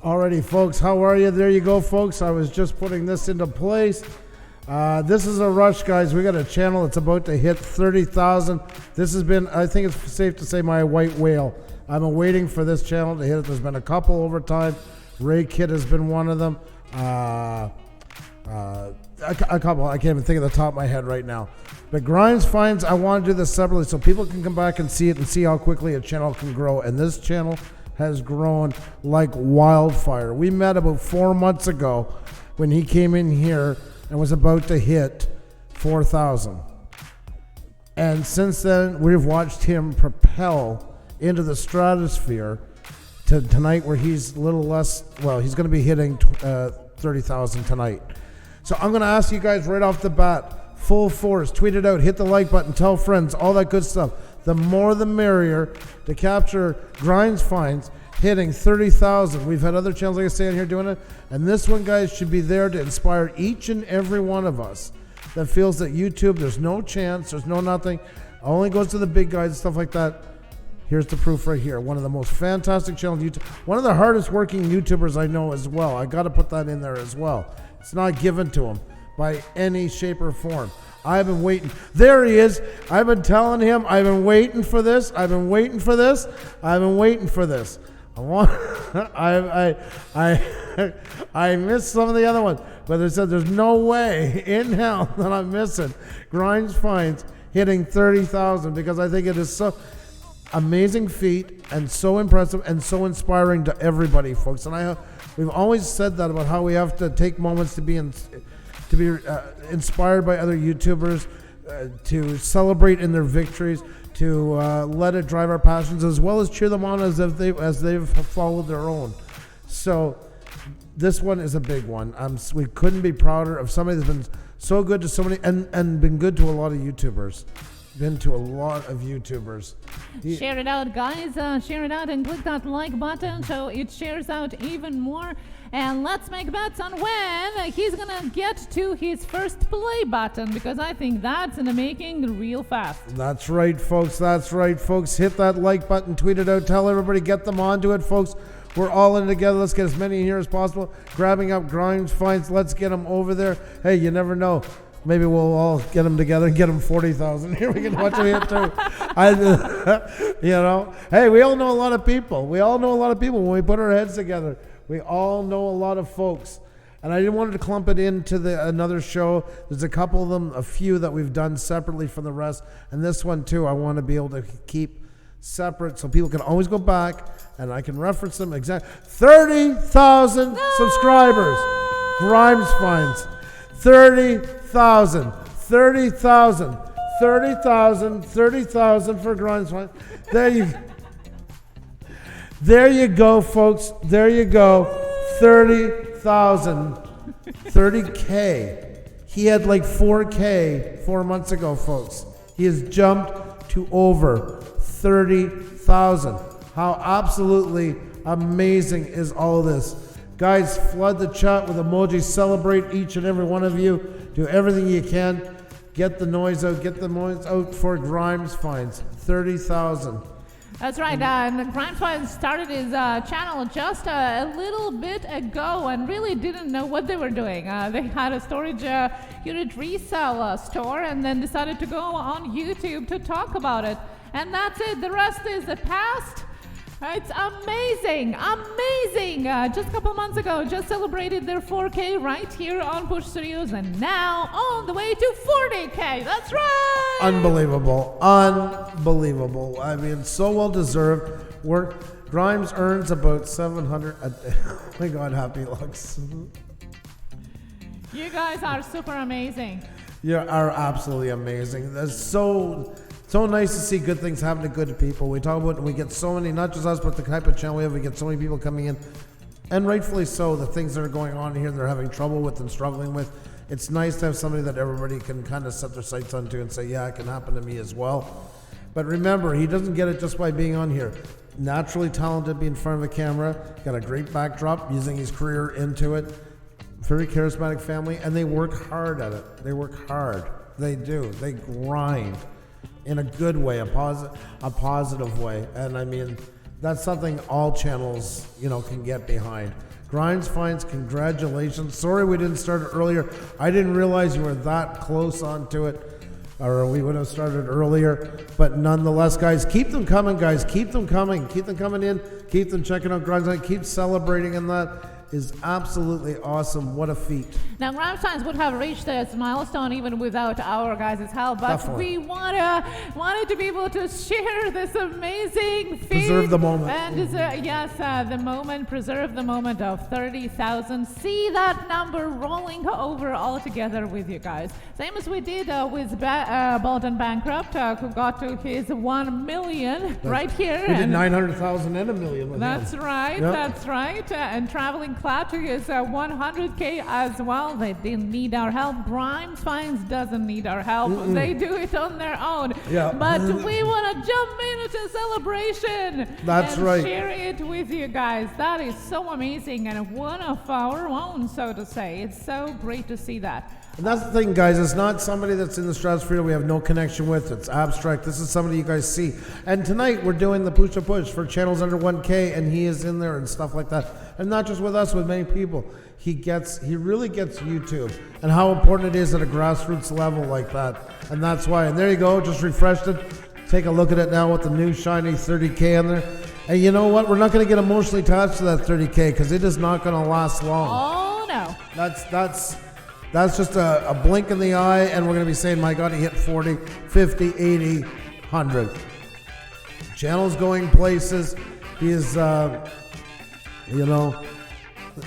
Alrighty, folks, how are you? There you go, folks. I was just putting this into place. This is a rush, guys. We got a channel that's about to hit 30,000. This has been, I think it's safe to say, my white whale. I've been waiting for this channel to hit it. There's been a couple over time. Ray Kid has been one of them. A couple. I can't even think of the top of my head right now. But Grinds Finds, I want to do this separately so people can come back and see it and see how quickly a channel can grow. And this channel has grown like wildfire. We met about 4 months ago when he came in here and was about to hit 4,000. And since then, we've watched him propel into the stratosphere to tonight, where he's a little less, well, he's going to be hitting 30,000 tonight. So I'm going to ask you guys right off the bat, full force, tweet it out, hit the like button, tell friends, all that good stuff. The more the merrier to capture Grinds Finds hitting 30,000. We've had other channels, like I say, in here doing it. And this one, guys, should be there to inspire each and every one of us that feels that YouTube, there's no chance, there's no nothing, only goes to the big guys and stuff like that. Here's the proof right here. One of the most fantastic channels YouTube. One of the hardest working YouTubers I know as well. I got to put that in there as well. It's not given to him by any shape or form. I've been waiting. There he is. I've been telling him, I've been waiting for this. I've been waiting for this. I've been waiting for this. I missed some of the other ones, but they said there's no way in hell that I'm missing Grinds Finds hitting 30,000, because I think it is so amazing feat and so impressive and so inspiring to everybody, folks. And We've always said that about how we have to take moments to be inspired by other YouTubers, to celebrate in their victories, to let it drive our passions, as well as cheer them on as they've followed their own. So this one is a big one. We couldn't be prouder of somebody that's been so good to so many, and been good to a lot of YouTubers. Been to a lot of YouTubers. Share it out, guys. Share it out and click that like button so it shares out even more. And let's make bets on when he's gonna get to his first play button, because I think that's in the making real fast. That's right, folks. That's right, folks. Hit that like button, tweet it out, tell everybody, get them onto it, folks. We're all in it together. Let's get as many in here as possible. Grabbing up Grimes Finds. Let's get them over there. Hey, you never know. Maybe we'll all get them together and get them 40,000. Here we can watch them here too. Hey, we all know a lot of people. We all know a lot of people when we put our heads together. We all know a lot of folks. And I didn't want to clump it into another show. There's a couple of them, a few that we've done separately from the rest. And this one too, I want to be able to keep separate so people can always go back and I can reference them. 30,000 subscribers. Grimes Finds. 30,000 for Grimes Finds. There you go, folks. There you go. 30,000. 30K. He had like 4K 4 months ago, folks. He has jumped to over 30,000. How absolutely amazing is all this? Guys, flood the chat with emojis. Celebrate each and every one of you. Do everything you can. Get the noise out. Get the noise out for Grimes Finds. 30,000. That's right. And Grimes Finds started his channel just a little bit ago and really didn't know what they were doing. They had a storage unit resale store and then decided to go on YouTube to talk about it. And that's it. The rest is the past. It's amazing, amazing. Just a couple months ago, just celebrated their 4K right here on Push Studios, and now on the way to 40K. That's right. Unbelievable, unbelievable. I mean, so well deserved work. Grimes earns about 700 a day. Oh my God, happy looks. You guys are super amazing. You are absolutely amazing. That's so nice to see good things happen to good people. We talk about it and we get so many, not just us, but the type of channel we have. We get so many people coming in, and rightfully so, the things that are going on here they're having trouble with and struggling with. It's nice to have somebody that everybody can kind of set their sights onto and say, yeah, it can happen to me as well. But remember, he doesn't get it just by being on here. Naturally talented, be in front of a camera, got a great backdrop, using his career into it. Very charismatic family, and they work hard at it. They work hard. They do. They grind. In a good way, a positive way. And I mean, that's something all channels, can get behind. Grimes Finds, congratulations. Sorry we didn't start it earlier. I didn't realize you were that close onto it, or we would have started earlier. But nonetheless, guys, keep them coming, guys. Keep them coming. Keep them coming in. Keep them checking out Grimes Finds. Keep celebrating in that. Is absolutely awesome. What a feat. Now, Grimes Finds would have reached this milestone even without our guys' help, but Definitely. we wanted to be able to share this amazing feat. Preserve the moment. And the moment, preserve the moment of 30,000. See that number rolling over all together with you guys. Same as we did with Bolton Bankrupt, who got to his 1 million right here. We did 900,000 and a million with That's him. right, Yep. that's right. And Traveling Clatter is 100K as well. They didn't need our help. Grimes Finds doesn't need our help. They do it on their own. Yeah. But we want to jump into celebration. That's and right. Share it with you guys. That is so amazing and one of our own, so to say. It's so great to see that. And that's the thing, guys. It's not somebody that's in the stratosphere we have no connection with. It's abstract. This is somebody you guys see. And tonight we're doing the Pusa Push for channels under 1K, and he is in there and stuff like that. And not just with us, with many people. He really gets YouTube and how important it is at a grassroots level like that. And that's why. And there you go. Just refreshed it. Take a look at it now with the new shiny 30K on there. And you know what? We're not going to get emotionally attached to that 30K because it is not going to last long. Oh, no. That's just a blink in the eye, and we're going to be saying, my God, he hit 40, 50, 80, 100. Channel's going places. He is,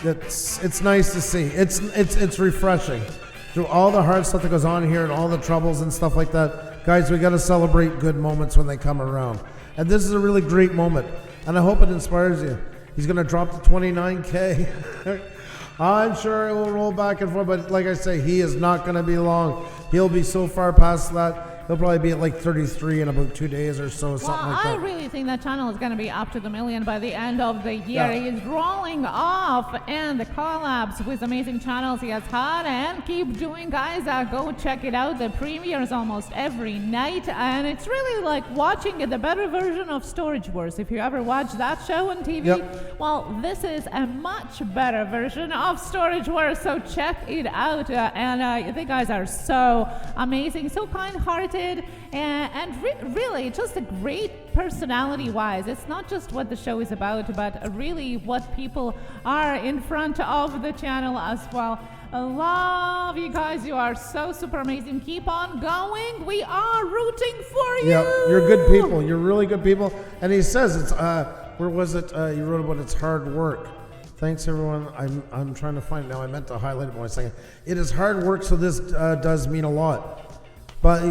it's nice to see. It's refreshing. Through all the hard stuff that goes on here and all the troubles and stuff like that, guys, we got to celebrate good moments when they come around. And this is a really great moment, and I hope it inspires you. He's going to drop to 29K. I'm sure it will roll back and forth, but like I say, he is not going to be long. He'll be so far past that. He'll probably be at like 33 in about 2 days or so, something like that. I really think that channel is going to be up to the million by the end of the year. Yeah. He's rolling off, and the collabs with amazing channels he has had, and keep doing, guys. Go check it out. The premieres almost every night, and it's really like watching the better version of Storage Wars. If you ever watch that show on TV, well, this is a much better version of Storage Wars, so check it out. The guys are so amazing, so kind-hearted, and really just a great personality-wise. It's not just what the show is about, but really what people are in front of the channel as well. I love you guys. You are so super amazing. Keep on going. We are rooting for you. Yeah, you're good people. You're really good people. And he says it's where was it? You wrote about it's hard work. Thanks, everyone. I'm trying to find it now. I meant to highlight it for a second. It is hard work, so this does mean a lot. But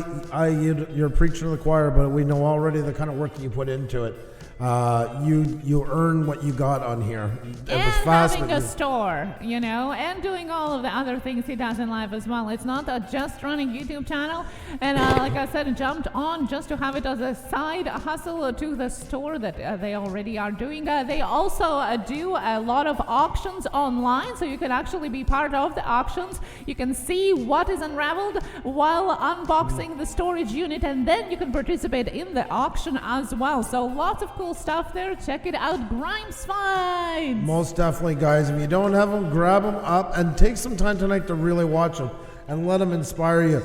you're a preacher to the choir, but we know already the kind of work you put into it. You earn what you got on here. It and was fast, having a store, you know, and doing all of the other things he does in life as well. It's not just running YouTube channel, and like I said, jumped on just to have it as a side hustle to the store that they already are doing. They also do a lot of auctions online, so you can actually be part of the auctions. You can see what is unraveled while unboxing the storage unit, and then you can participate in the auction as well. So lots of cool stuff there. Check it out. Grimes Finds. Most definitely, guys. If you don't have them, grab them up and take some time tonight to really watch them and let them inspire you.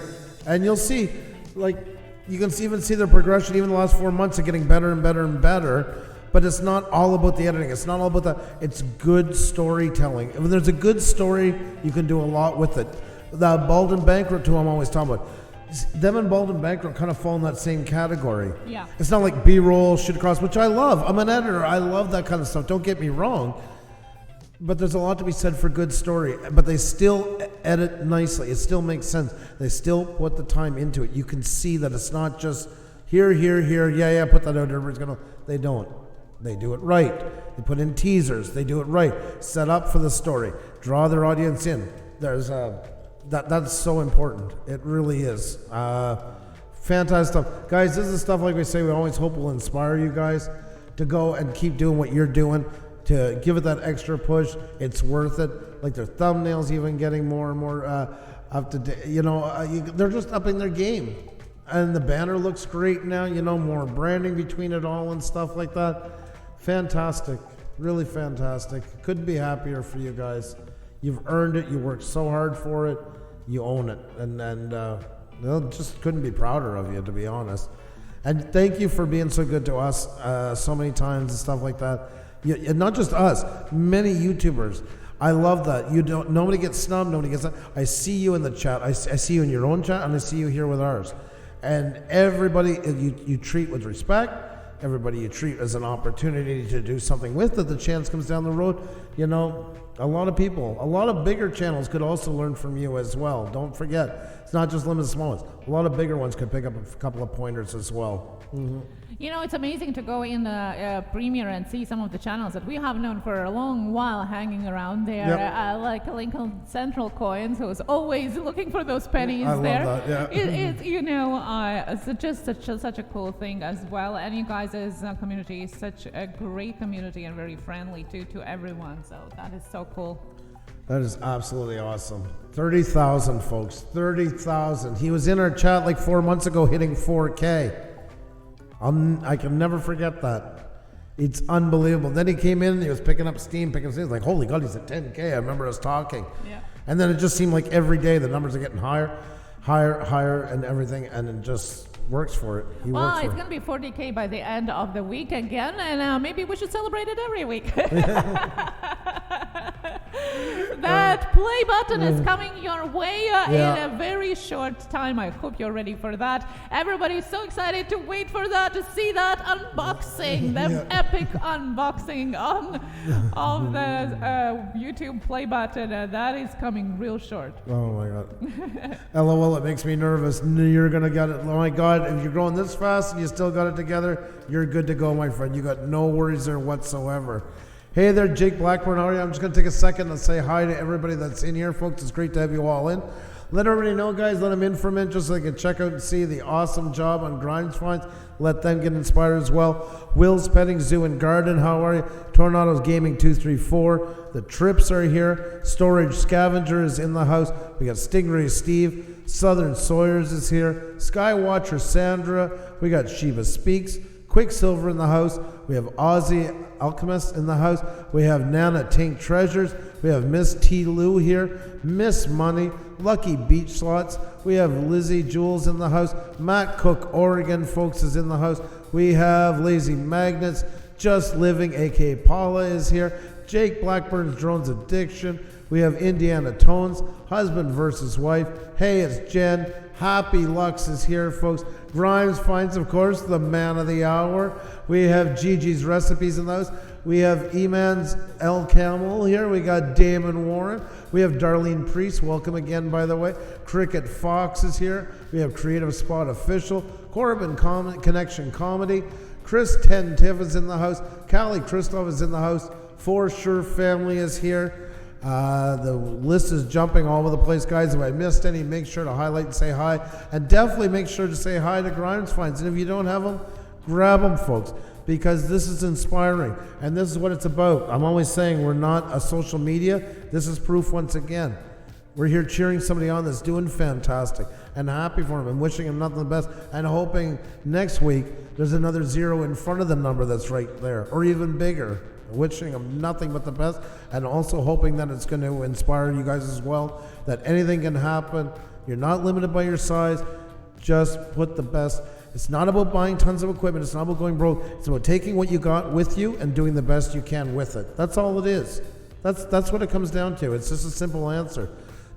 And you'll see, like, you can even see their progression even the last 4 months of getting better and better and better. But it's not all about the editing. It's not all about that. It's good storytelling. If there's a good story, you can do a lot with it. The Bald and Bankrupt, who I'm always talking about, them and Bald and Bankrupt kind of fall in that same category. Yeah. It's not like B-roll, shoot across, which I love. I'm an editor. I love that kind of stuff. Don't get me wrong. But there's a lot to be said for good story. But they still edit nicely. It still makes sense. They still put the time into it. You can see that it's not just here. Yeah, put that out. Everybody's going to. They don't. They do it right. They put in teasers. They do it right. Set up for the story. Draw their audience in. There's That's so important. It really is. Fantastic stuff. Guys, this is stuff, like we say, we always hope will inspire you guys to go and keep doing what you're doing, to give it that extra push. It's worth it. Like their thumbnails even getting more and more up to date. You know, they're just upping their game. And the banner looks great now, you know, more branding between it all and stuff like that. Fantastic. Really fantastic. Couldn't be happier for you guys. You've earned it. You worked so hard for it. You own it. And just couldn't be prouder of you, to be honest. And thank you for being so good to us so many times and stuff like that. And not just us, many YouTubers. I love that. Nobody gets snubbed. Nobody gets. I see you in the chat. I see you in your own chat, and I see you here with ours. And everybody you treat with respect. Everybody you treat as an opportunity to do something with it. The chance comes down the road. You know, a lot of people, a lot of bigger channels could also learn from you as well. Don't forget, it's not just limited to small ones. A lot of bigger ones could pick up a couple of pointers as well. Mm-hmm. You know, it's amazing to go in the premiere and see some of the channels that we have known for a long while hanging around there, Yep. like Lincoln Central Coins, who's always looking for those pennies I love there. that, yeah. It's you know, it's just such a cool thing as well. And you guys' community is such a great community and very friendly to everyone. So that is so cool. That is absolutely awesome. 30,000 folks, 30,000. He was in our chat like 4 months ago hitting 4K. I can never forget that. It's unbelievable. Then he came in, he was picking up steam. Like, holy God, he's at 10K. I remember us talking. Yeah. And then it just seemed like every day the numbers are getting higher, and everything, and it just works for it. He Well, works it's for it. going to be 40K by the end of the week again, and maybe we should celebrate it every week. that play button is coming your way in Yeah. a very short time. I hope you're ready for that. Everybody's so excited to wait for that, to see that unboxing, the epic unboxing of the YouTube play button. That is coming real short. Oh my God. LOL, it makes me nervous. You're going to get it. Oh my God, if you're growing this fast and you still got it together, you're good to go, my friend. You got no worries there whatsoever. Hey there, Jake Blackburn. How are you? I'm just going to take a second and say hi to everybody that's in here, folks. It's great to have you all in. Let everybody know, guys. Let them in for a minute just so they can check out and see the awesome job on Grinds Finds. Let them get inspired as well. Will's Petting Zoo and Garden. How are you? Tornadoes Gaming 234. The Trips are here. Storage Scavenger is in the house. We got Stingray Steve. Southern Sawyers is here. Skywatcher Sandra. We got Shiva Speaks. Quicksilver in the house. We have Aussie Alchemist in the house. We have Nana Tink Treasures. We have Miss T. Lou here. Miss Money. Lucky Beach Slots. We have Lizzie Jules in the house. Matt Cook, Oregon, folks, is in the house. We have Lazy Magnets. Just Living, a.k.a. Paula, is here. Jake Blackburn's Drones Addiction. We have Indiana Tones. Husband versus Wife. Hey, it's Jen. Happy Lux is here, folks. Grimes Finds, of course, the man of the hour. We have Gigi's Recipes in those. We have Eman's El Camel here. We got Damon Warren. We have Darlene Priest. Welcome again, by the way. Cricket Fox is here. We have Creative Spot Official. Corbin Connection Comedy. Chris Tentiv is in the house. Callie Christoph is in the house. For Sure Family is here. The list is jumping all over the place, guys. If I missed any, make sure to highlight and say hi. And definitely make sure to say hi to Grimes Finds. And if you don't have them, grab them, folks, because this is inspiring. And this is what it's about. I'm always saying we're not a social media. This is proof once again. We're here cheering somebody on that's doing fantastic and happy for him and wishing him nothing but the best and hoping next week there's another 0 in front of the number that's right there or even bigger. Wishing them nothing but the best and also hoping that it's going to inspire you guys as well, that anything can happen. You're not limited by your size. Just put the best. It's not about buying tons of equipment. It's not about going broke. It's about taking what you got with you and doing the best you can with it. That's all it is. That's what it comes down to. It's just a simple answer.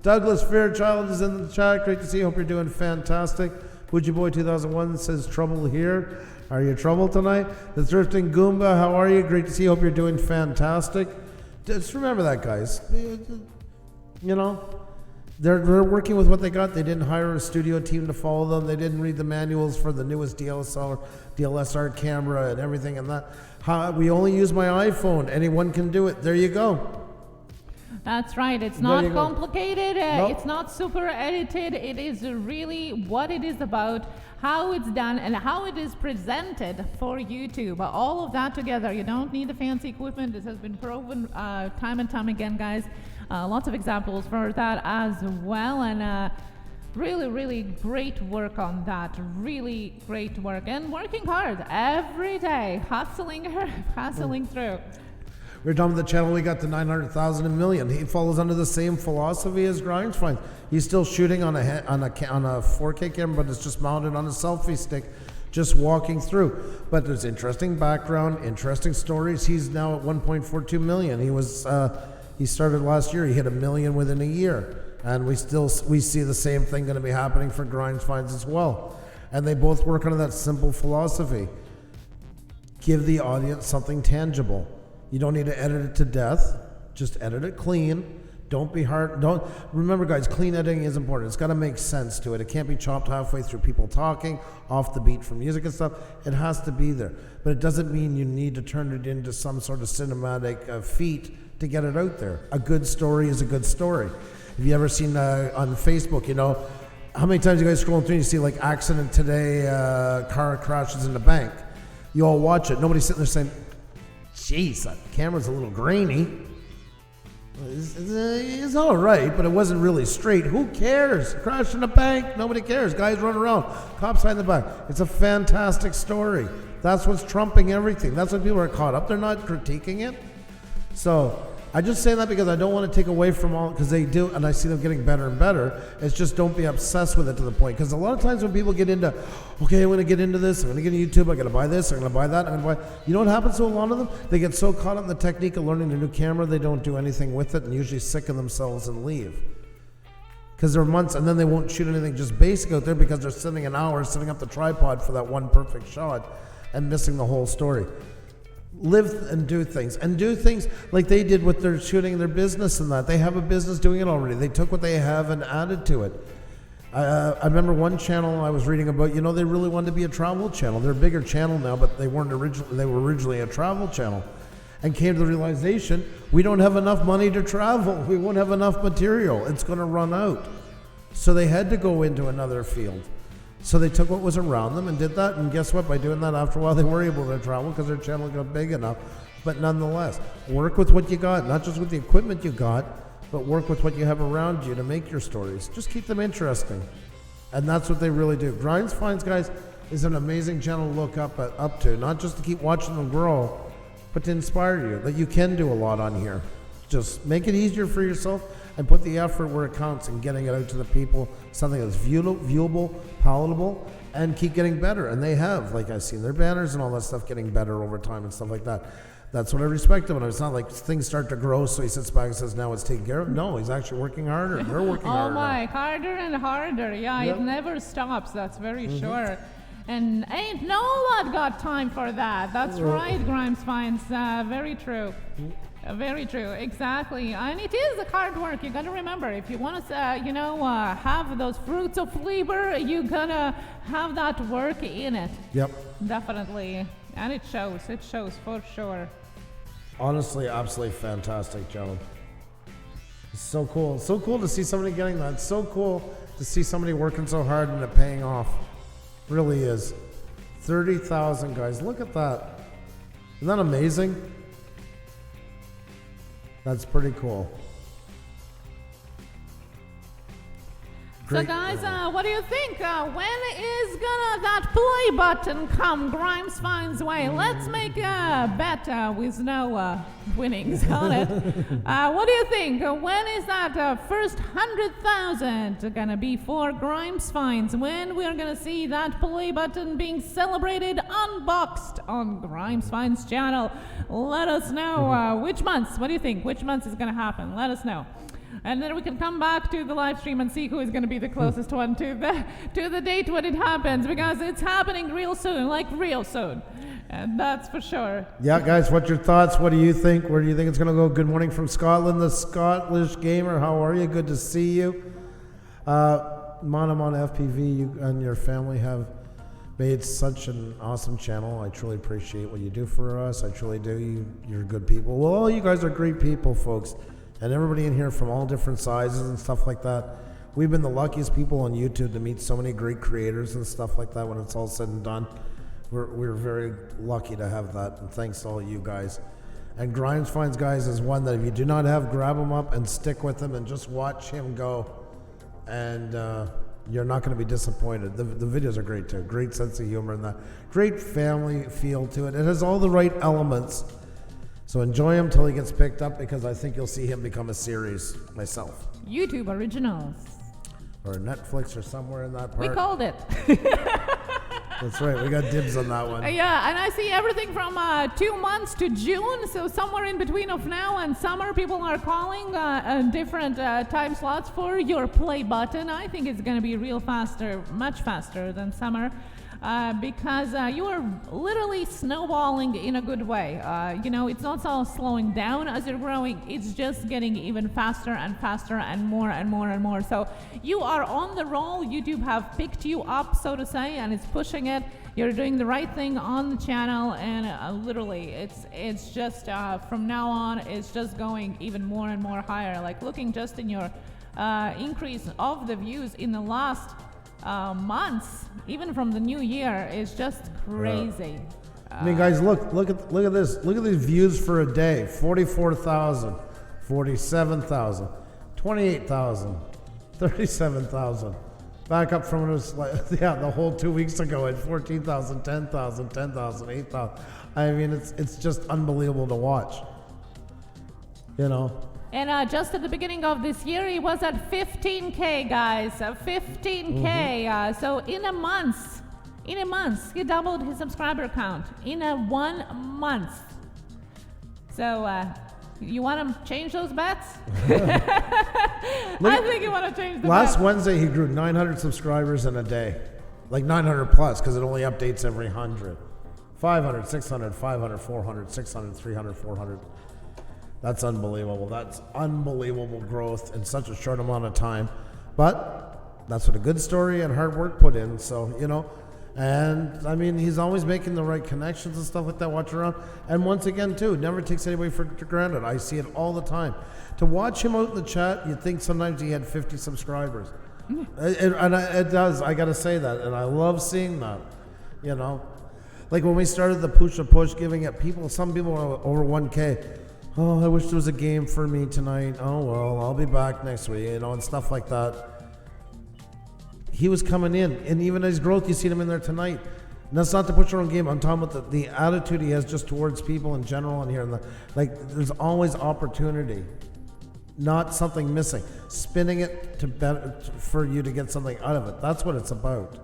Douglas Fairchild is in the chat. Great to see you. Hope you're doing fantastic. Would You Boy 2001 says trouble here. Are you trouble tonight? The Thrifting Goomba, how are you? Great to see you. Hope you're doing fantastic. Just remember that, guys. You know, they're working with what they got. They didn't hire a studio team to follow them. They didn't read the manuals for the newest DSLR camera and everything and that. We only use my iPhone. Anyone can do it. There you go. That's right. It's not complicated. Nope. It's not super edited. It is really what it is about, how it's done, and how it is presented for YouTube. All of that together. You don't need the fancy equipment. This has been proven time and time again, guys. Lots of examples for that as well. And really, really great work on that. Really great work. And working hard every day. Hustling through. We're done with the channel. We got to 900,000 and million. He follows under the same philosophy as Grimes Finds. He's still shooting on a 4K camera, but it's just mounted on a selfie stick, just walking through. But there's interesting background, interesting stories. He's now at 1.42 million. He started last year. He hit 1 million within a year, and we see the same thing going to be happening for Grimes Finds as well. And they both work under that simple philosophy: give the audience something tangible. You don't need to edit it to death. Just edit it clean. Don't be hard. Remember, guys, clean editing is important. It's got to make sense to it. It can't be chopped halfway through people talking, off the beat from music and stuff. It has to be there. But it doesn't mean you need to turn it into some sort of cinematic feat to get it out there. A good story is a good story. Have you ever seen on Facebook, you know, how many times you guys scrolling through and you see like accident today, car crashes in the bank? You all watch it. Nobody's sitting there saying, jeez, that camera's a little grainy. It's all right, but it wasn't really straight. Who cares? Crash in a bank, nobody cares. Guys run around, cops hide in the back. It's a fantastic story. That's what's trumping everything. That's what people are caught up. They're not critiquing it. So I just say that because I don't want to take away from all, because they do, and I see them getting better and better. It's just don't be obsessed with it to the point. Because a lot of times when people get into, okay, I'm going to get into this, I'm going to get into YouTube, I'm going to buy this, I'm going to buy that, I'm going to buy, you know what happens to a lot of them? They get so caught up in the technique of learning the new camera, they don't do anything with it and usually sicken themselves and leave. Because there are months, and then they won't shoot anything just basic out there because they're sitting an hour setting up the tripod for that one perfect shot and missing the whole story. Live and do things like they did with their shooting their business and that. They have a business doing it already. They took what they have and added to it. I remember one channel I was reading about, they really wanted to be a travel channel. They're a bigger channel now, but they were originally a travel channel, and came to the realization, we don't have enough money to travel. We won't have enough material. It's going to run out. So they had to go into another field. So they took what was around them and did that, and guess what? By doing that, after a while, they were able to travel because their channel got big enough. But nonetheless, work with what you got, not just with the equipment you got, but work with what you have around you to make your stories. Just keep them interesting. And that's what they really do. Grinds Finds, guys, is an amazing channel to look up to, not just to keep watching them grow, but to inspire you that you can do a lot on here. Just make it easier for yourself and put the effort where it counts in getting it out to the people, something that's viewable, palatable, and keep getting better. And they have, like I've seen their banners and all that stuff getting better over time and stuff like that. That's what I respect him. And it's not like things start to grow, so he sits back and says, now it's taken care of. No, he's actually working harder. They're working harder. Oh my, harder and harder. Yeah, Yep. It never stops, that's very sure. And ain't no one got time for that. That's right, Grimes Finds. Very true. Very true, exactly. And it is a hard work. You gotta remember, if you want to, have those fruits of labor, you gotta have that work in it. Yep. Definitely. And it shows for sure. Honestly, absolutely fantastic, gentlemen. It's so cool. So cool to see somebody getting that. It's so cool to see somebody working so hard and it paying off. Really is. 30,000 guys. Look at that. Isn't that amazing? That's pretty cool. So guys, what do you think? When is gonna that play button come Grimes Finds way? Let's make a bet with no winnings on it. What do you think? When is that first 100,000 gonna be for Grimes Finds? When we're gonna see that play button being celebrated, unboxed on Grimes Finds channel? Let us know which months. What do you think? Which months is gonna happen? Let us know. And then we can come back to the live stream and see who is going to be the closest one to the date when it happens, because it's happening real soon, like real soon. And that's for sure. Yeah, guys, what's your thoughts? What do you think? Where do you think it's going to go? Good morning from Scotland, the Scottish gamer. How are you? Good to see you. Mon FPV, you and your family have made such an awesome channel. I truly appreciate what you do for us. I truly do. You're good people. Well, all you guys are great people, folks. And everybody in here from all different sizes and stuff like that. We've been the luckiest people on YouTube to meet so many great creators and stuff like that when it's all said and done. We're very lucky to have that, and thanks to all you guys. And Grimes Finds, guys, is one that if you do not have, grab him up and stick with him and just watch him go. And you're not going to be disappointed. The videos are great too. Great sense of humor and that. Great family feel to it. It has all the right elements. So enjoy him till he gets picked up, because I think you'll see him become a series myself. YouTube originals. Or Netflix or somewhere in that part. We called it. That's right. We got dibs on that one. Yeah, and I see everything from 2 months to June. So somewhere in between of now and summer, people are calling different time slots for your play button. I think it's going to be real faster, much faster than summer. Because you are literally snowballing in a good way. It's not all slowing down as you're growing, it's just getting even faster and faster and more and more and more. So you are on the roll. YouTube have picked you up, so to say, and it's pushing it. You're doing the right thing on the channel, and literally it's just from now on, it's just going even more and more higher. Like looking just in your increase of the views in the last months, even from the new year, is just crazy. I mean, guys, look at this. Look at these views for a day: 44,000, 47,000, 28,000, 37,000. Back up from when it was the whole 2 weeks ago at 14,000, 10,000, 10,000, 8,000. I mean, it's just unbelievable to watch. You know. And just at the beginning of this year, he was at 15K, guys. 15K. So in a month, he doubled his subscriber count in a 1 month. So you want to change those bets? I think you want to change the Last bets. Wednesday, he grew 900 subscribers in a day. Like 900 plus, because it only updates every 100. 500, 600, 500, 400, 600, 300, 400. That's unbelievable. That's unbelievable growth in such a short amount of time. But that's what a good story and hard work put in. So, you know, and I mean, he's always making the right connections and stuff like that, watch around. And once again, too, never takes anybody for granted. I see it all the time. To watch him out in the chat, you'd think sometimes he had 50 subscribers. It does. I got to say that. And I love seeing that, you know. Like when we started the Pusa push, giving it people, some people were over 1K. Oh, I wish there was a game for me tonight. Oh, well, I'll be back next week, you know, and stuff like that. He was coming in, and even his growth, you see him in there tonight. And that's not to push your own game. I'm talking about the attitude he has just towards people in general in here. And there's always opportunity, not something missing. Spinning it for you to get something out of it. That's what it's about.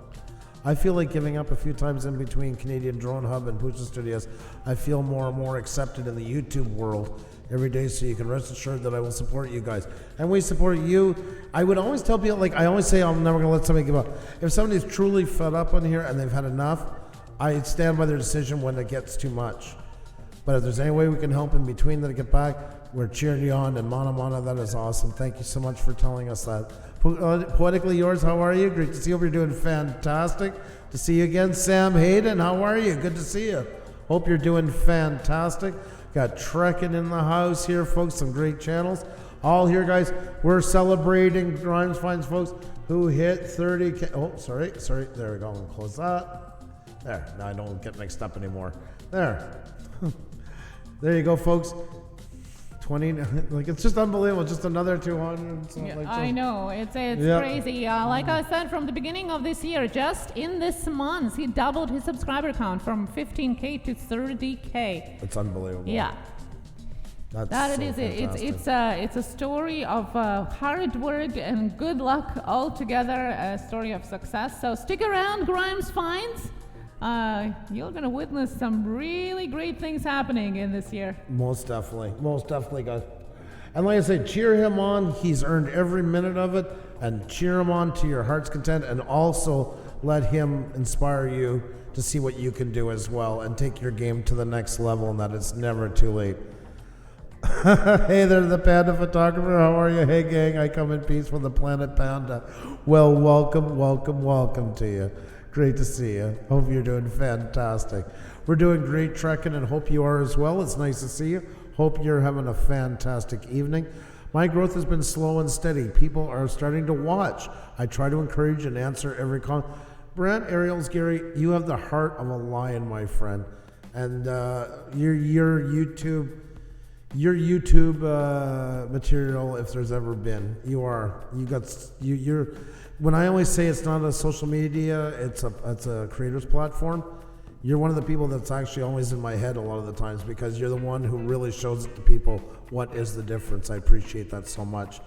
I feel like giving up a few times in between Canadian Drone Hub and Pusa Studios. I feel more and more accepted in the YouTube world every day, so you can rest assured that I will support you guys. And we support you. I would always tell people, like I always say, I'm never going to let somebody give up. If somebody's truly fed up on here and they've had enough, I stand by their decision when it gets too much. But if there's any way we can help in between that to get back, we're cheering you on. And Mana, that is awesome. Thank you so much for telling us that. Poetically Yours, how are you? Great to see you. You're doing fantastic. To see you again. Sam Hayden, how are you? Good to see you. Hope you're doing fantastic. Got Trekking in the house here, folks. Some great channels. All here, guys. We're celebrating Grimes Finds folks who hit 30K. Oh, sorry. There we go. I'm going to close that. There. Now I don't get mixed up anymore. There. There you go, folks. 20, like it's just unbelievable. Just another 200. Yeah, like I know, it's crazy. Like I said, from the beginning of this year, just in this month, he doubled his subscriber count from 15K to 30K. It's unbelievable. Yeah. That's It's a story of hard work and good luck all together, a story of success. So stick around, Grimes Finds. You're going to witness some really great things happening in this year. Most definitely, guys. And like I say, cheer him on. He's earned every minute of it. And cheer him on to your heart's content. And also let him inspire you to see what you can do as well. And take your game to the next level, and that it's never too late. Hey there, the Panda Photographer. How are you? Hey, gang. I come in peace from the planet Panda. Well, welcome to you. Great to see you. Hope you're doing fantastic. We're doing great trekking and hope you are as well. It's nice to see you. Hope you're having a fantastic evening. My growth has been slow and steady. People are starting to watch. I try to encourage and answer every comment. Brent, Ariels, Gary, you have the heart of a lion, my friend. And your YouTube material, if there's ever been, you're. When I always say it's not a social media, it's a creators platform, you're one of the people that's actually always in my head a lot of the times, because you're the one who really shows it to people what is the difference. I appreciate that so much.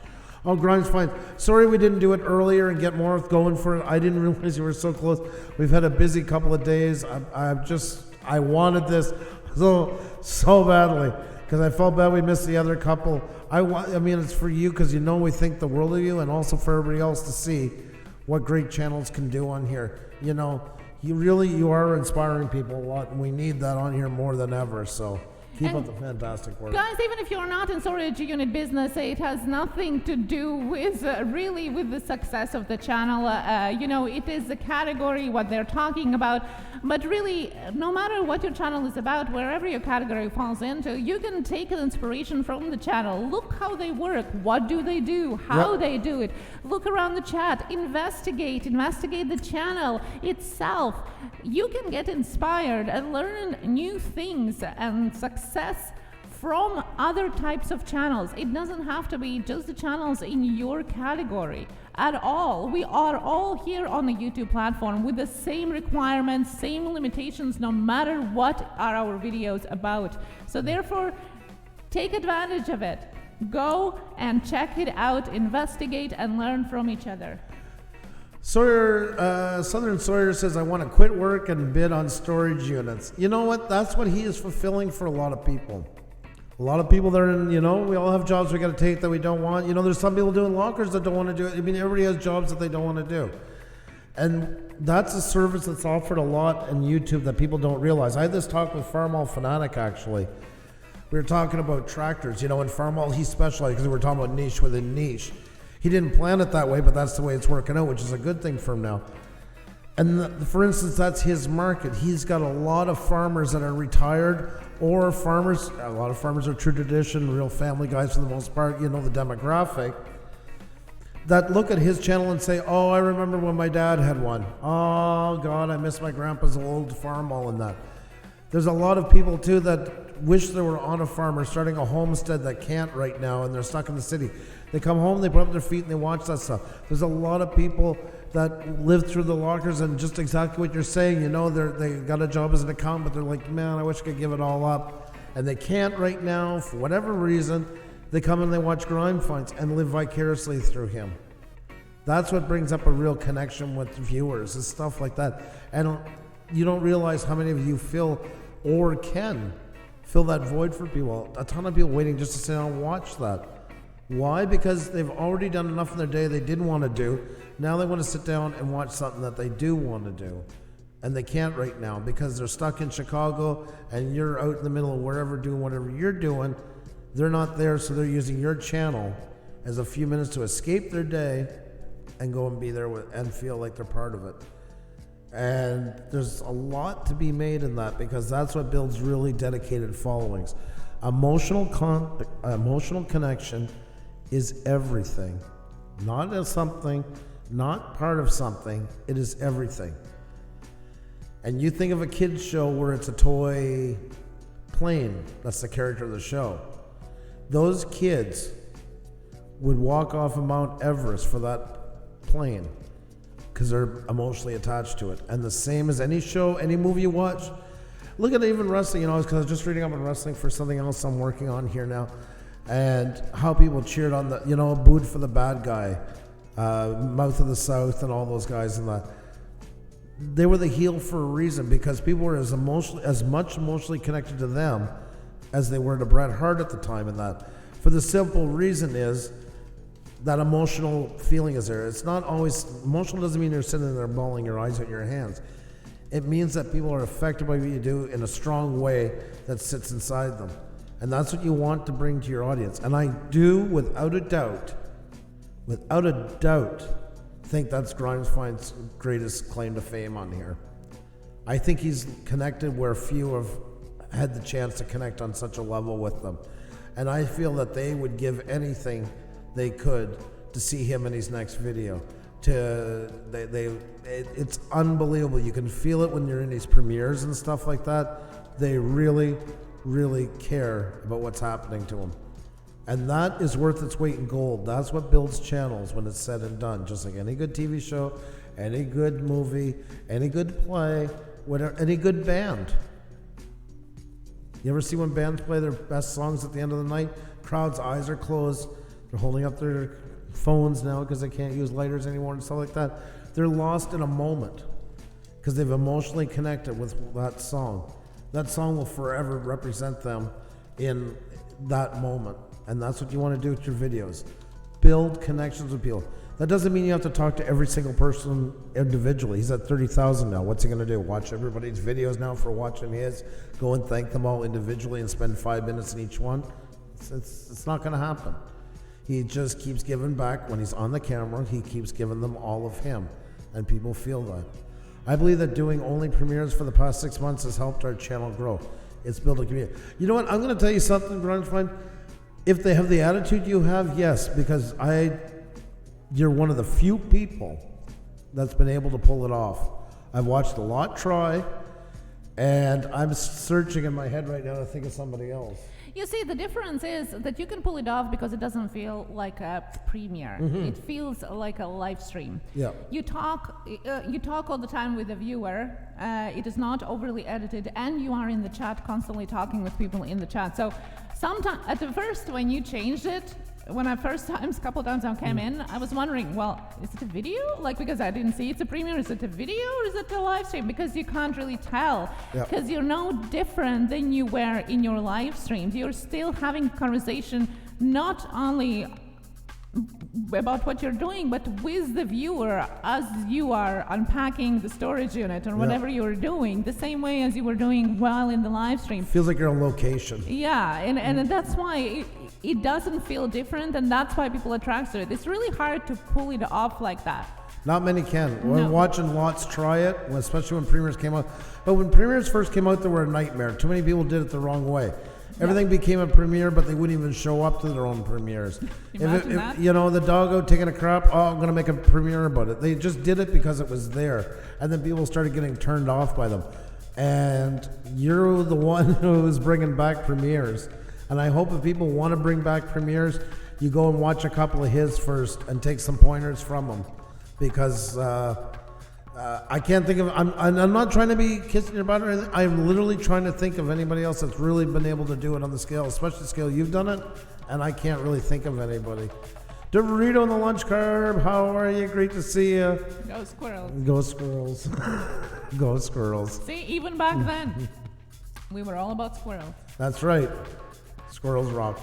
Oh, Grimes Fine. Sorry we didn't do it earlier and get more going for it. I didn't realize you were so close. We've had a busy couple of days. I wanted this so badly, because I felt bad we missed the other couple. I mean, it's for you, because we think the world of you, and also for everybody else to see what great channels can do on here. You are inspiring people a lot, and we need that on here more than ever. So keep up the fantastic work. Guys, even if you're not in storage unit business, it has nothing to do with really with the success of the channel. It is the category, what they're talking about. But really, no matter what your channel is about, wherever your category falls into, you can take an inspiration from the channel. Look how they work. What do they do? How they do it. Look around the chat. Investigate the channel itself. You can get inspired and learn new things and success from other types of channels. It doesn't have to be just the channels in your category at all. We are all here on the YouTube platform with the same requirements, same limitations, no matter what are our videos about. So therefore, take advantage of it. Go and check it out, investigate, and learn from each other. Sawyer, Southern Sawyer says, I want to quit work and bid on storage units. You know what? That's what he is fulfilling for a lot of people. A lot of people that are in, we all have jobs we got to take that we don't want. There's some people doing lockers that don't want to do it. I mean, everybody has jobs that they don't want to do. And that's a service that's offered a lot in YouTube that people don't realize. I had this talk with Farmall Fanatic, actually. We were talking about tractors. In Farmall, he specialized because we were talking about niche within niche. He didn't plan it that way, but that's the way it's working out, which is a good thing for him now. And for instance, that's his market. He's got a lot of farmers that are retired or farmers. A lot of farmers are true tradition, real family guys for the most part, the demographic, that look at his channel and say, oh, I remember when my dad had one. Oh, God, I miss my grandpa's old farm, all in that. There's a lot of people, too, that wish they were on a farm or starting a homestead that can't right now, and they're stuck in the city. They come home, they put up their feet, and they watch that stuff. There's a lot of people that live through the lockers, and just exactly what you're saying, they got a job as an accountant, but they're like, man, I wish I could give it all up. And they can't right now, for whatever reason. They come and they watch Grime Finds and live vicariously through him. That's what brings up a real connection with viewers, is stuff like that. And you don't realize how many of you fill or can fill that void for people. A ton of people waiting just to sit down and watch that. Why? Because they've already done enough in their day they didn't want to do. Now they want to sit down and watch something that they do want to do. And they can't right now because they're stuck in Chicago and you're out in the middle of wherever doing whatever you're doing. They're not there, so they're using your channel as a few minutes to escape their day and go and be there and feel like they're part of it. And there's a lot to be made in that because that's what builds really dedicated followings. Emotional connection is everything. Not as something, not part of something, it is everything. And you think of a kid's show where it's a toy plane, that's the character of the show. Those kids would walk off of Mount Everest for that plane because they're emotionally attached to it. And the same as any show, any movie you watch. Look at even wrestling, because I was just reading up on wrestling for something else I'm working on here now. And how people cheered on booed for the bad guy, Mouth of the South and all those guys and that. They were the heel for a reason because people were as much emotionally connected to them as they were to Bret Hart at the time and that. For the simple reason is that emotional feeling is there. It's not always, emotional doesn't mean you're sitting there bawling your eyes out your hands. It means that people are affected by what you do in a strong way that sits inside them. And that's what you want to bring to your audience. And I do, without a doubt, think that's Grimes Find's greatest claim to fame on here. I think he's connected where few have had the chance to connect on such a level with them. And I feel that they would give anything they could to see him in his next video. It's unbelievable. You can feel it when you're in these premieres and stuff like that. They really, really care about what's happening to them. And that is worth its weight in gold. That's what builds channels when it's said and done. Just like any good TV show, any good movie, any good play, whatever, any good band. You ever see when bands play their best songs at the end of the night? Crowd's eyes are closed. They're holding up their phones now because they can't use lighters anymore and stuff like that. They're lost in a moment because they've emotionally connected with that song. That song will forever represent them in that moment. And that's what you want to do with your videos. Build connections with people. That doesn't mean you have to talk to every single person individually. He's at 30,000 now. What's he going to do? Watch everybody's videos now for watching his? Go and thank them all individually and spend 5 minutes in each one? It's not going to happen. He just keeps giving back. When he's on the camera, he keeps giving them all of him. And people feel that. I believe that doing only premieres for the past 6 months has helped our channel grow. It's built a community. You know what? I'm going to tell you something, Grunge. If they have the attitude you have, yes, because you're one of the few people that's been able to pull it off. I've watched a lot try, and I'm searching in my head right now to think of somebody else. You see, the difference is that you can pull it off because it doesn't feel like a premiere. Mm-hmm. It feels like a live stream. Yeah. You talk all the time with the viewer. It is not overly edited, and you are in the chat constantly talking with people in the chat. So Sometimes at the first when you changed it, when I couple times I came in, I was wondering, well, is it a video? Like, because I didn't see it's a premiere, is it a video or is it a live stream? Because you can't really tell, because you're no different than you were in your live streams. You're still having conversation, not only about what you're doing, but with the viewer as you are unpacking the storage unit or whatever you're doing, the same way as you were doing while in the live stream. Feels like you're on location. Yeah, and that's why it doesn't feel different, and that's why people attract to it. It's really hard to pull it off like that. Not many can. We're watching lots try it, especially when premieres came out. But when premieres first came out, they were a nightmare. Too many people did it the wrong way. Everything became a premiere, but they wouldn't even show up to their own premieres. If you know, the doggo taking a crap, oh, I'm going to make a premiere about it. They just did it because it was there. And then people started getting turned off by them. And you're the one who's bringing back premieres. And I hope if people want to bring back premieres, you go and watch a couple of his first and take some pointers from them. Because I can't think of, I'm not trying to be kissing your butt or anything. I'm literally trying to think of anybody else that's really been able to do it on the scale, especially the scale you've done it, and I can't really think of anybody. Dorito in the lunch carb, how are you? Great to see you. Go squirrels. Go squirrels. Go squirrels. See, even back then, we were all about squirrels. That's right. Squirrels rock.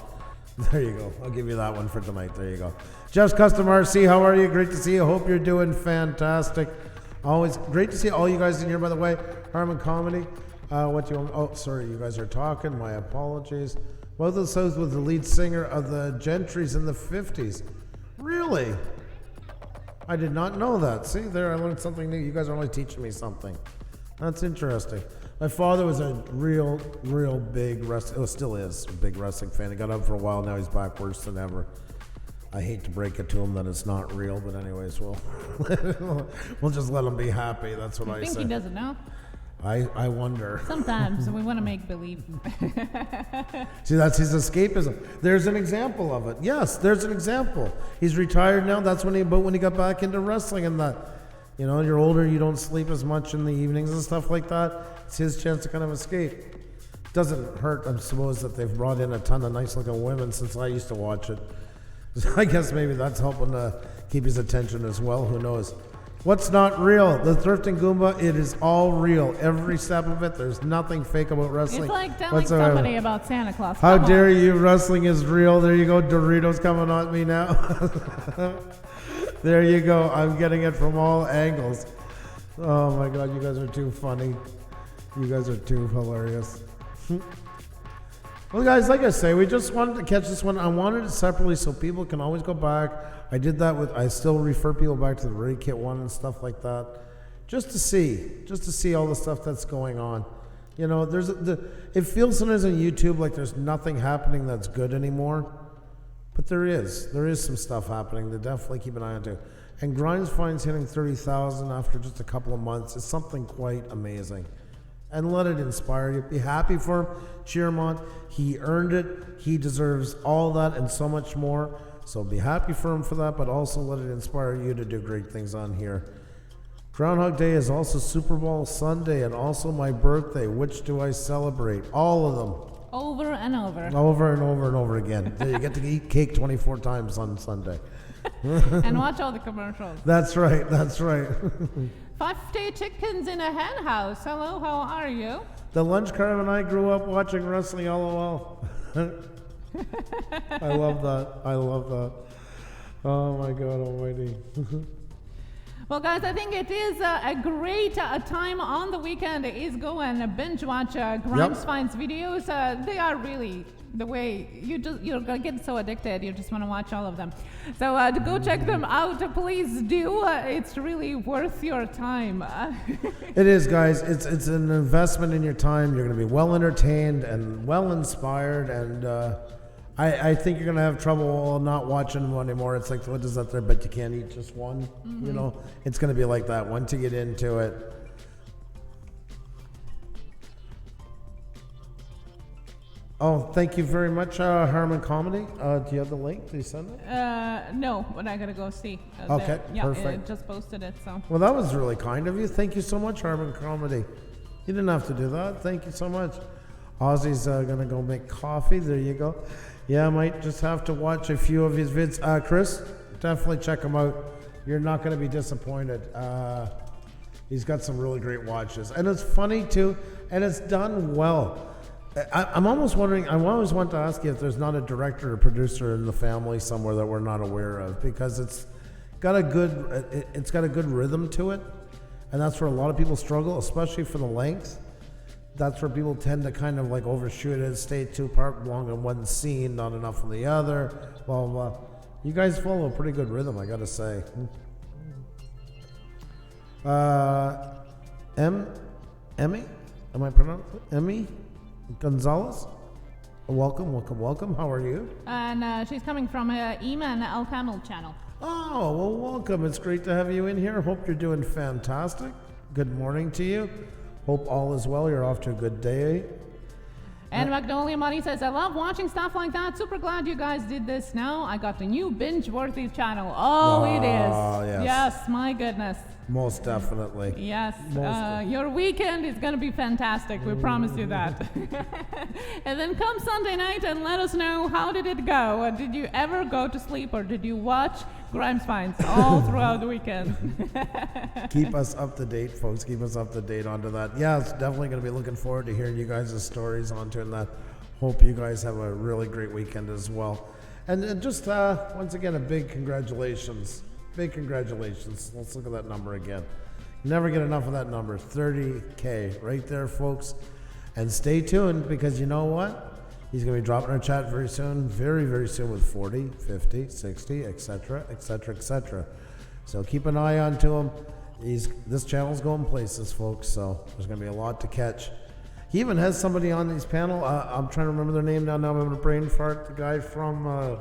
There you go. I'll give you that one for tonight. There you go. Jeff's Custom RC, how are you? Great to see you. Hope you're doing fantastic. Always great to see all you guys in here, by the way. Harmon Comedy. What do you want? Oh, sorry, you guys are talking. My apologies. Both of those was the lead singer of the Gentrys in the 50s. Really? I did not know that. See, there, I learned something new. You guys are only teaching me something. That's interesting. My father was a real big wrestling, still is a big wrestling fan. He got up for a while, now he's back worse than ever. I hate to break it to him that it's not real, but anyways, we'll just let him be happy. That's what I say. I think he doesn't know. I wonder. Sometimes we want to make believe. See, that's his escapism. There's an example of it. Yes, there's an example. He's retired now. That's when he got back into wrestling and that. You know, you're older, you don't sleep as much in the evenings and stuff like that. It's his chance to kind of escape. Doesn't hurt, I suppose, that they've brought in a ton of nice looking women since I used to watch it. I guess maybe that's helping to keep his attention as well. Who knows? What's not real? The Thrifting Goomba, it is all real. Every step of it. There's nothing fake about wrestling. It's like telling somebody about Santa Claus. How dare you? Wrestling is real. There you go. Doritos coming on me now. There you go. I'm getting it from all angles. Oh my God, you guys are too funny. You guys are too hilarious. Well, guys, like I say, we just wanted to catch this one. I wanted it separately so people can always go back. I did that I still refer people back to the Ready Kit one and stuff like that, just to see all the stuff that's going on. You know, it feels sometimes on YouTube like there's nothing happening that's good anymore, but there is some stuff happening to definitely keep an eye on too. And Grimes Finds hitting 30,000 after just a couple of months is something quite amazing. And let it inspire you. Be happy for him. Cheer him on. He earned it. He deserves all that and so much more. So be happy for him for that, but also let it inspire you to do great things on here. Groundhog Day is also Super Bowl Sunday and also my birthday. Which do I celebrate? All of them. Over and over. Over and over and over again. You get to eat cake 24 times on Sunday. And watch all the commercials. That's right. That's right. 50 chickens in a hen house. Hello, how are you? The lunch cart and I grew up watching wrestling, LOL. I love that. I love that. Oh my God almighty. Well, guys, I think it is a great time on the weekend is go and binge watch Grimes Finds videos. They are really the way you're gonna get so addicted. You just want to watch all of them. So to go check them out, please do. It's really worth your time. It is, guys. It's an investment in your time. You're going to be well entertained and well inspired, and I think you're going to have trouble not watching them anymore. It's like, what is that there? But you can't eat just one. Mm-hmm. You know, it's going to be like that once you get into it. Oh, thank you very much, Harmon Comedy. Do you have the link? Did you send it? No, but I gotta go see. Okay, yeah, perfect. It just posted it, so. Well, that was really kind of you. Thank you so much, Harmon Comedy. You didn't have to do that. Thank you so much. Ozzy's gonna go make coffee. There you go. Yeah, I might just have to watch a few of his vids. Chris, definitely check him out. You're not gonna be disappointed. He's got some really great watches, and it's funny too, and it's done well. I'm almost wondering. I always want to ask you if there's not a director or producer in the family somewhere that we're not aware of, because it's got a good rhythm to it, and that's where a lot of people struggle, especially for the length. That's where people tend to kind of like overshoot it, stay too long in one scene, not enough on the other. Blah blah blah. You guys follow a pretty good rhythm, I gotta say. Emmy, am I pronouncing it? Emmy Gonzalez? Welcome. How are you? And she's coming from Iman Al Kamil channel. Oh, well, welcome. It's great to have you in here. Hope you're doing fantastic. Good morning to you. Hope all is well. You're off to a good day. And Magnolia Money says, I love watching stuff like that. Super glad you guys did this now. I got a new binge-worthy channel. Oh, it is. Yes. Yes, my goodness. Most definitely. Yes. Your weekend is going to be fantastic. We promise you that. And then come Sunday night and let us know, how did it go? Did you ever go to sleep, or did you watch Grimes Finds all throughout the weekend? Keep us up to date, folks. Keep us up to date onto that. Yeah, it's definitely going to be looking forward to hearing you guys' stories onto that. Hope you guys have a really great weekend as well. And just once again, a big congratulations. Big congratulations. Let's look at that number again. Never get enough of that number. 30K right there, folks. And stay tuned, because you know what? He's going to be dropping our chat very soon, very, very soon, with 40, 50, 60, etc., etc., etc. So keep an eye on to him. This channel's going places, folks, so there's going to be a lot to catch. He even has somebody on his panel. I'm trying to remember their name now. I'm going to brain fart. The guy from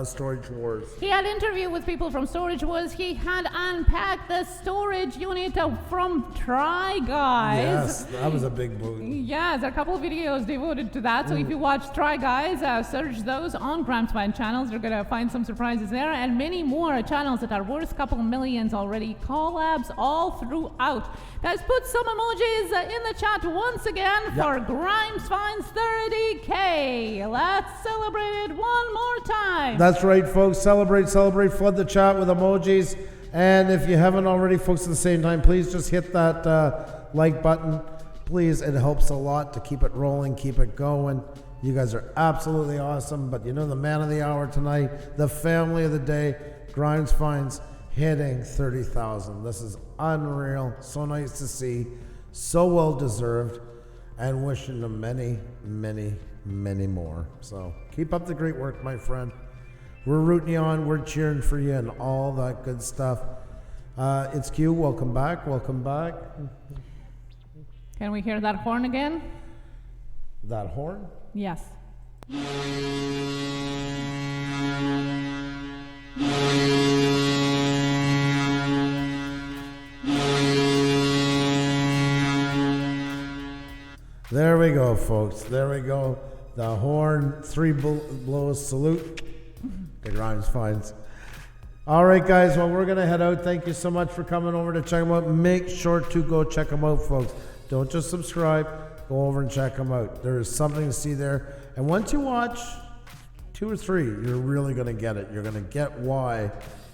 Storage Wars. He had interview with people from Storage Wars. He had unpacked the storage unit from Try Guys. Yes, that was a big boot. Yes, there are a couple of videos devoted to that. So if you watch Try Guys, search those on Grimes Find channels. You're going to find some surprises there, and many more channels that are worth a couple millions already. Collabs all throughout. Guys, put some emojis in the chat once again for Grimes Finds 30K. Let's celebrate it one more time. That's right, folks. Celebrate. Flood the chat with emojis. And if you haven't already, folks, at the same time, please just hit that like button. Please, it helps a lot to keep it rolling, keep it going. You guys are absolutely awesome. But you know, the man of the hour tonight, the family of the day, Grimes Finds, hitting 30,000. This is unreal. So nice to see. So well deserved. And wishing them many, many, many more. So keep up the great work, my friend. We're rooting you on. We're cheering for you and all that good stuff. It's Q. Welcome back. Can we hear that horn again? That horn? Yes. There we go, folks. There we go. The horn, 3 blows salute. The Grimes Finds. All right, guys. Well, we're going to head out. Thank you so much for coming over to check them out. Make sure to go check them out, folks. Don't just subscribe. Go over and check them out. There is something to see there. And once you watch 2 or 3, you're really going to get it. You're going to get why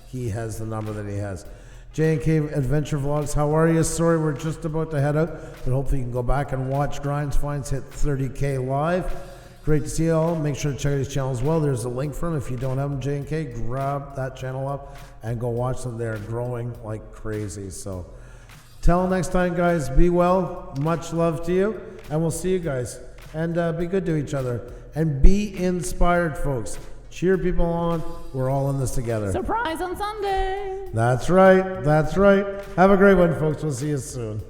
he has the number that he has. J&K Adventure Vlogs, how are you? Sorry, we're just about to head out, but hopefully you can go back and watch Grimes Finds hit 30K live. Great to see you all. Make sure to check out his channel as well. There's a link for him. If you don't have him, J&K, grab that channel up and go watch them. They're growing like crazy. So till next time, guys, be well. Much love to you, and we'll see you guys. And be good to each other. And be inspired, folks. Cheer people on. We're all in this together. Surprise on Sunday. That's right. Have a great one, folks. We'll see you soon.